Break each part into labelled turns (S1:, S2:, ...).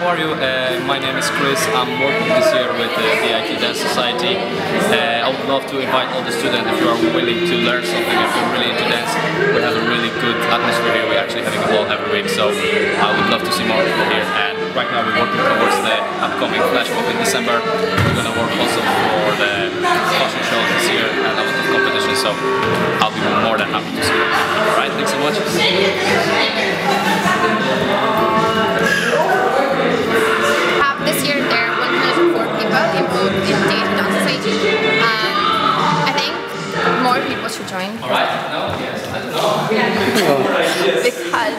S1: are you? My name is Chris. I'm working this year with the DIT Dance Society. I would love to invite all the students, if you are willing to learn something, if you're really into dance. We have a really good atmosphere here. We're actually having a ball every week, so I would love to see more people here. And right now we're working towards the upcoming Flash Mob in December. We're going to work also for the fashion show this year and a lot of competitions, so I'll be more than happy to see you. Alright, thanks so much.
S2: This year there are 104 people involved in DIT Dance Society. I think more people should join. Because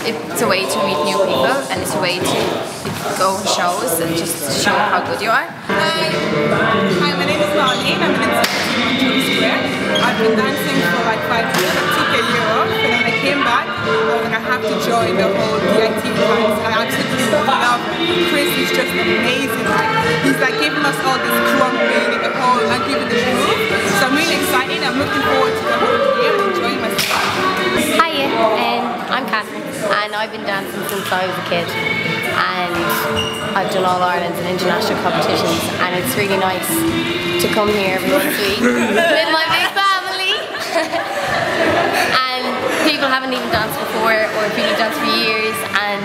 S2: it's a way to meet new people, and it's a way to go on shows and just show how good you are.
S3: Hi, my name is Marlene. I'm an instructor on Tour Square. I've been dancing for like 5 years. I took a year off, and then I came back. I have to join the whole DIT dance. I absolutely love it. Chris is just amazing. He's like giving us all this crumbling and the whole and giving the move. So I'm really excited. I'm looking forward to the whole year and enjoying myself.
S4: Hiya, I'm Catherine, and I've been dancing since I was a kid. And I've done All Ireland and international competitions, and it's really nice to come here every once a week with my big family. And people haven't even danced before, or people danced for years, and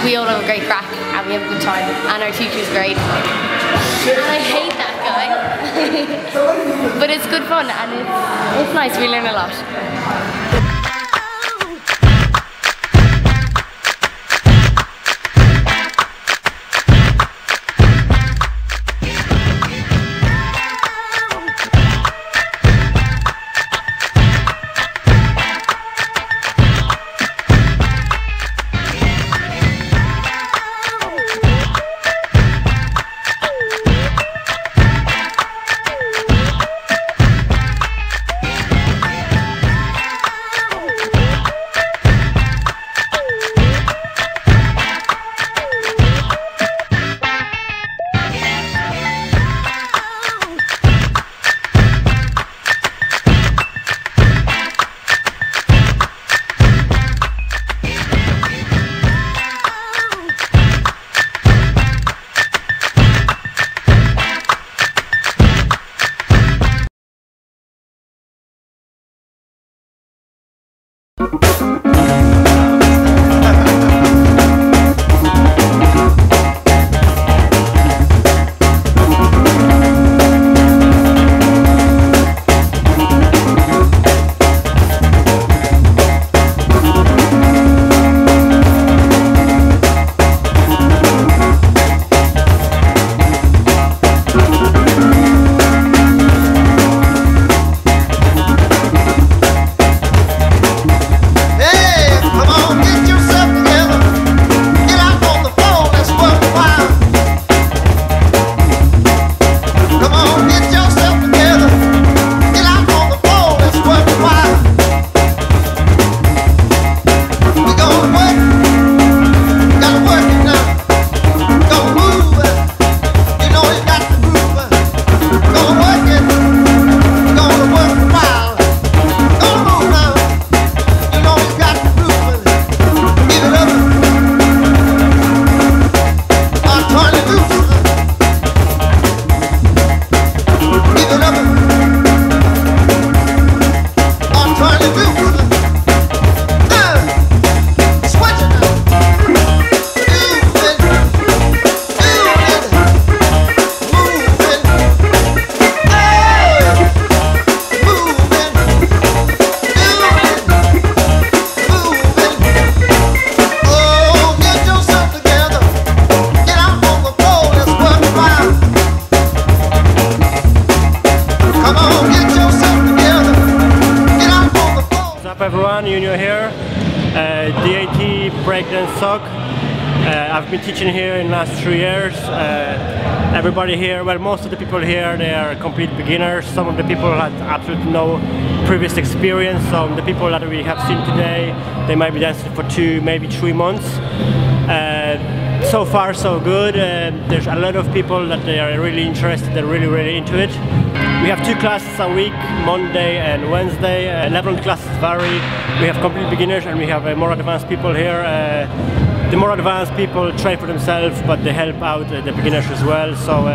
S4: we all have a great crack and we have a good time, and our teacher's great. And I hate that guy. But it's good fun, and it's nice, we learn a lot.
S5: Junior here, DIT Breakdance Sock. I've been teaching here in the last 3 years. Everybody here, well, most of the people here, they are complete beginners. Some of the people had absolutely no previous experience. Some of the people that we have seen today, they might be dancing for 2, maybe 3 months. So far so good. There's a lot of people that they are really interested, they're really into it. We have 2 classes a week, Monday and Wednesday. Level of the classes vary. We have complete beginners and we have more advanced people here. The more advanced people train for themselves, but they help out the beginners as well. So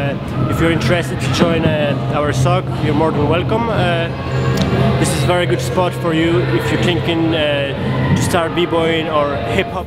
S5: if you're interested to join our SOG, you're more than welcome. This is a very good spot for you if you're thinking to start b-boying or hip-hop.